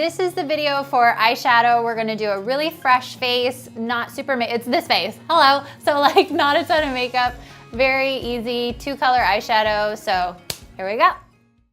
this is the video for eyeshadow. We're gonna do a really fresh face, not super, it's this face, hello. So like not a ton of makeup, very easy, 2-color eyeshadow. So here we go.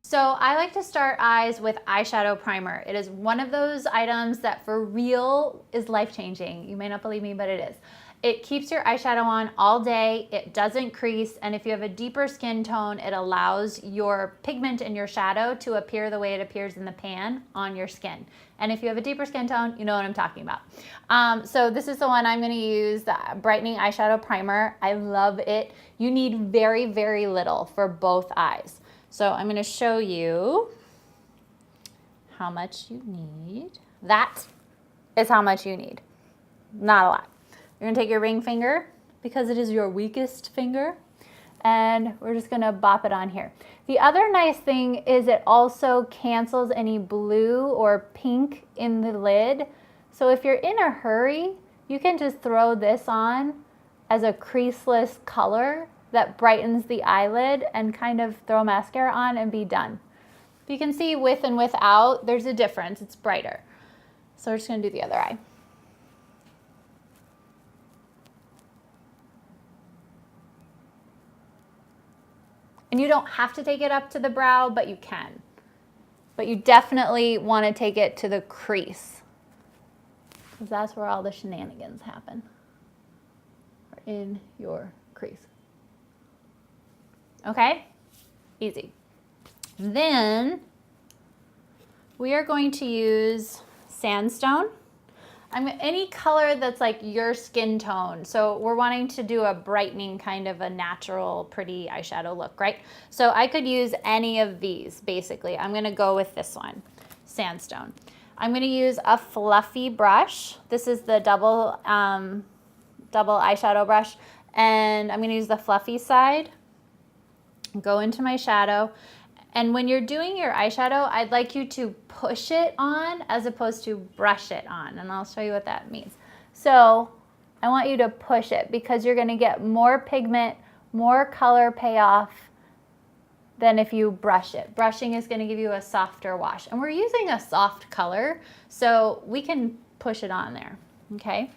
So I like to start eyes with eyeshadow primer. It is one of those items that for real is life-changing. You may not believe me, but it is. It keeps your eyeshadow on all day, it doesn't crease, and if you have a deeper skin tone, it allows your pigment in your shadow to appear the way it appears in the pan on your skin. And if you have a deeper skin tone, you know what I'm talking about. So this is the one I'm gonna use, the Brightening Eyeshadow Primer. I love it. You need very, very little for both eyes. So I'm gonna show you how much you need. That is how much you need, not a lot. You're gonna take your ring finger, because it is your weakest finger, and we're just gonna bop it on here. The other nice thing is it also cancels any blue or pink in the lid. So if you're in a hurry, you can just throw this on as a creaseless color that brightens the eyelid and kind of throw mascara on and be done. You can see with and without, there's a difference, it's brighter. So we're just gonna do the other eye. And you don't have to take it up to the brow, but you can. But you definitely want to take it to the crease, because that's where all the shenanigans happen, or in your crease. Okay? Easy. Then we are going to use sandstone. Any color that's like your skin tone. So we're wanting to do a brightening kind of a natural, pretty eyeshadow look, right? So I could use any of these, basically. I'm gonna go with this one, sandstone. I'm gonna use a fluffy brush. This is the double eyeshadow brush. And I'm gonna use the fluffy side, go into my shadow. And when you're doing your eyeshadow, I'd like you to push it on as opposed to brush it on. And I'll show you what that means. So I want you to push it because you're gonna get more pigment, more color payoff than if you brush it. Brushing is gonna give you a softer wash. And we're using a soft color, so we can push it on there, okay?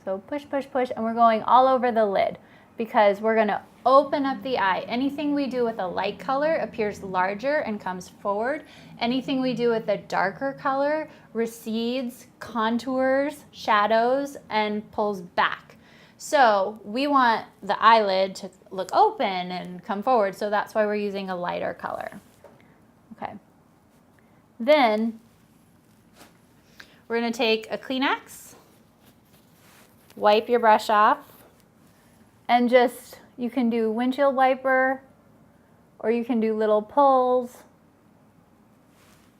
So push, push, push, and we're going all over the lid because we're gonna open up the eye. Anything we do with a light color appears larger and comes forward. Anything we do with a darker color recedes, contours, shadows, and pulls back. So we want the eyelid to look open and come forward, so that's why we're using a lighter color. Okay. Then we're gonna take a Kleenex, wipe your brush off, and just, you can do windshield wiper, or you can do little pulls,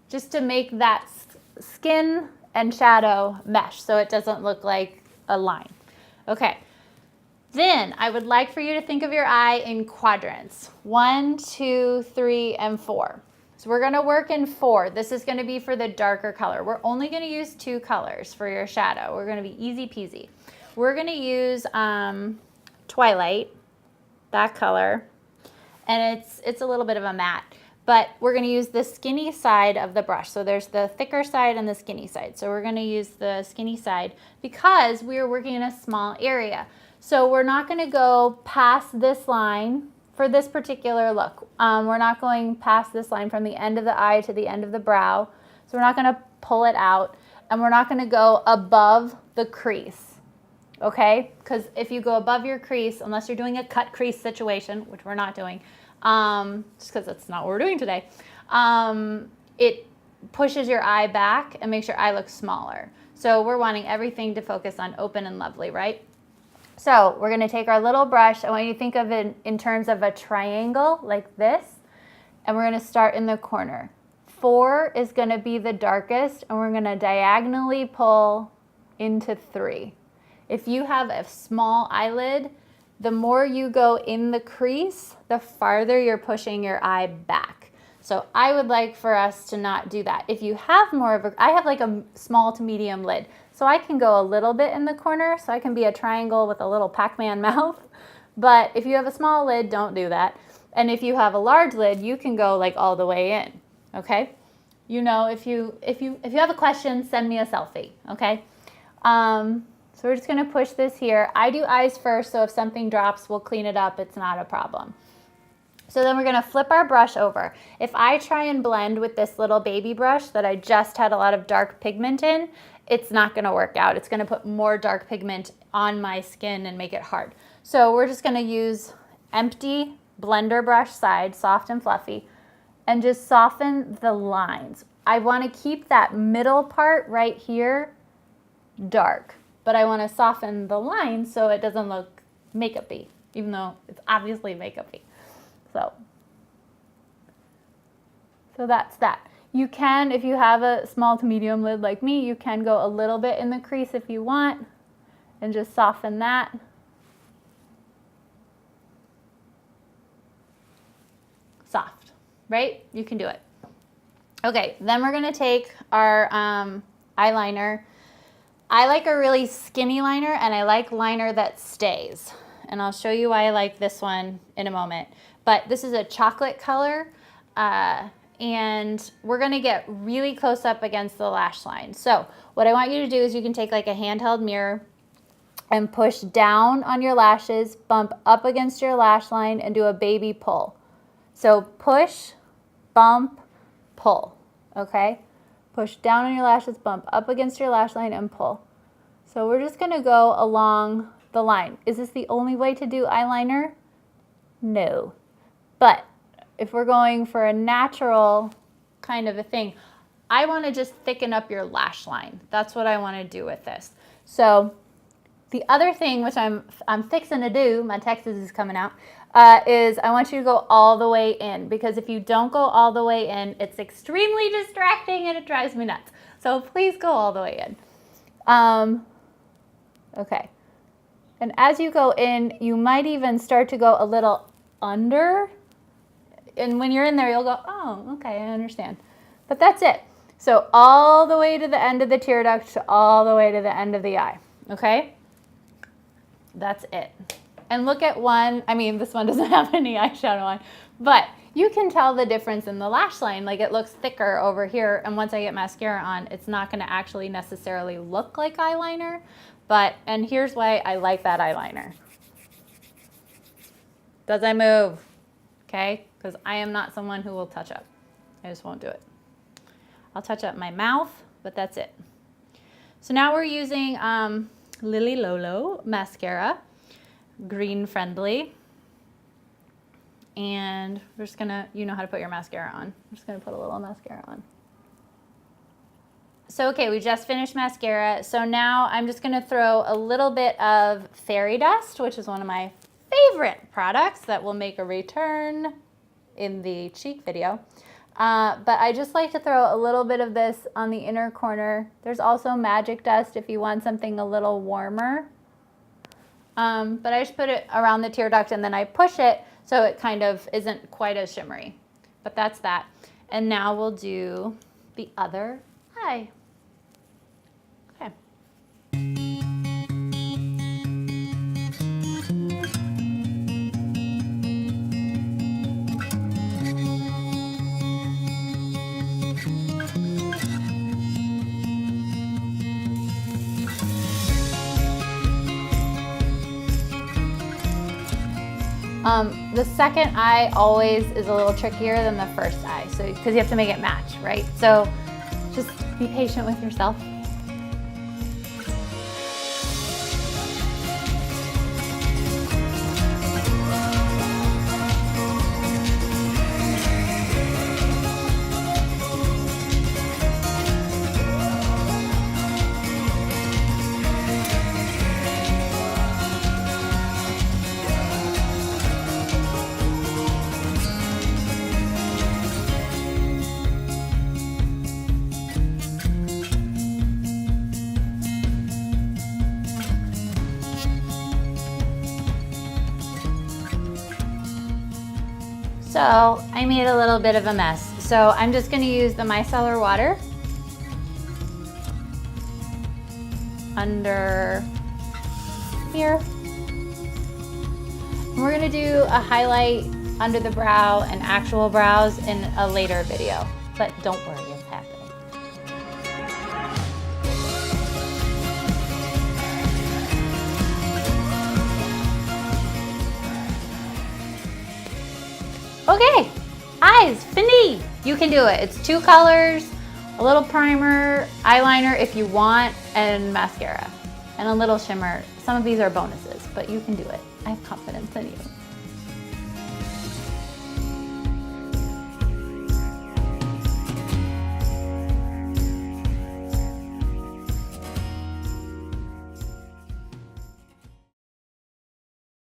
just to make that skin and shadow mesh so it doesn't look like a line. Okay, then I would like for you to think of your eye in quadrants, 1, 2, 3, and 4. So we're gonna work in 4. This is gonna be for the darker color. We're only gonna use 2 colors for your shadow. We're gonna be easy peasy. We're gonna use Twilight, that color, and it's a little bit of a matte, but we're gonna use the skinny side of the brush. So there's the thicker side and the skinny side. So we're gonna use the skinny side because we are working in a small area. So we're not gonna go past this line for this particular look. We're not going past this line from the end of the eye to the end of the brow. So we're not gonna pull it out, and we're not gonna go above the crease. Okay, because if you go above your crease, unless you're doing a cut crease situation, which we're not doing, just because that's not what we're doing today, it pushes your eye back and makes your eye look smaller. So we're wanting everything to focus on open and lovely, right? So we're gonna take our little brush. I want you to think of it in terms of a triangle like this, and we're gonna start in the corner. 4 is gonna be the darkest, and we're gonna diagonally pull into 3. If you have a small eyelid, the more you go in the crease, the farther you're pushing your eye back. So I would like for us to not do that. If you have more of I have like a small to medium lid, so I can go a little bit in the corner, so I can be a triangle with a little Pac-Man mouth. But if you have a small lid, don't do that. And if you have a large lid, you can go like all the way in, okay? you know, if you have a question, send me a selfie, okay? So we're just gonna push this here. I do eyes first, so if something drops, we'll clean it up. It's not a problem. So then we're gonna flip our brush over. If I try and blend with this little baby brush that I just had a lot of dark pigment in, it's not gonna work out. It's gonna put more dark pigment on my skin and make it hard. So we're just gonna use empty blender brush side, soft and fluffy, and just soften the lines. I wanna keep that middle part right here dark, but I wanna soften the lines so it doesn't look makeup-y, even though it's obviously makeup-y. So that's that. You can, if you have a small to medium lid like me, you can go a little bit in the crease if you want and just soften that. Soft, right? You can do it. Okay, then we're gonna take our eyeliner. I like a really skinny liner and I like liner that stays. And I'll show you why I like this one in a moment. But this is a chocolate color. And we're gonna get really close up against the lash line. So what I want you to do is you can take like a handheld mirror and push down on your lashes, bump up against your lash line and do a baby pull. So push, bump, pull, okay? Push down on your lashes, bump up against your lash line and pull. So we're just gonna go along the line. Is this the only way to do eyeliner? No. But if we're going for a natural kind of a thing, I want to just thicken up your lash line. That's what I want to do with this. So the other thing, which I'm fixing to do, my Texas is coming out, is I want you to go all the way in, because if you don't go all the way in, it's extremely distracting and it drives me nuts. So please go all the way in. Okay. And as you go in, you might even start to go a little under. And when you're in there, you'll go, oh, okay, I understand. But that's it. So all the way to the end of the tear duct to all the way to the end of the eye, okay? That's it. And look at one, I mean, this one doesn't have any eyeshadow on, but you can tell the difference in the lash line. Like it looks thicker over here, and once I get mascara on, it's not gonna actually necessarily look like eyeliner, and here's why I like that eyeliner. Does I move? Okay, because I am not someone who will touch up. I just won't do it. I'll touch up my mouth, but that's it. So now we're using Lily Lolo mascara, green friendly. And we're just gonna, you know how to put your mascara on. I'm just gonna put a little mascara on. So okay, we just finished mascara. So now I'm just gonna throw a little bit of fairy dust, which is one of my favorite products that will make a return in the cheek video. But I just like to throw a little bit of this on the inner corner. There's also magic dust if you want something a little warmer. But I just put it around the tear duct and then I push it so it kind of isn't quite as shimmery. But that's that. And now we'll do the other eye. Okay. The second eye always is a little trickier than the first eye, so because you have to make it match, right? So just be patient with yourself. So I made a little bit of a mess. So I'm just gonna use the micellar water under here. And we're gonna do a highlight under the brow and actual brows in a later video, but don't worry, it's happening. Okay, eyes, fini. You can do it. It's 2 colors, a little primer, eyeliner if you want, and mascara, and a little shimmer. Some of these are bonuses, but you can do it. I have confidence in you.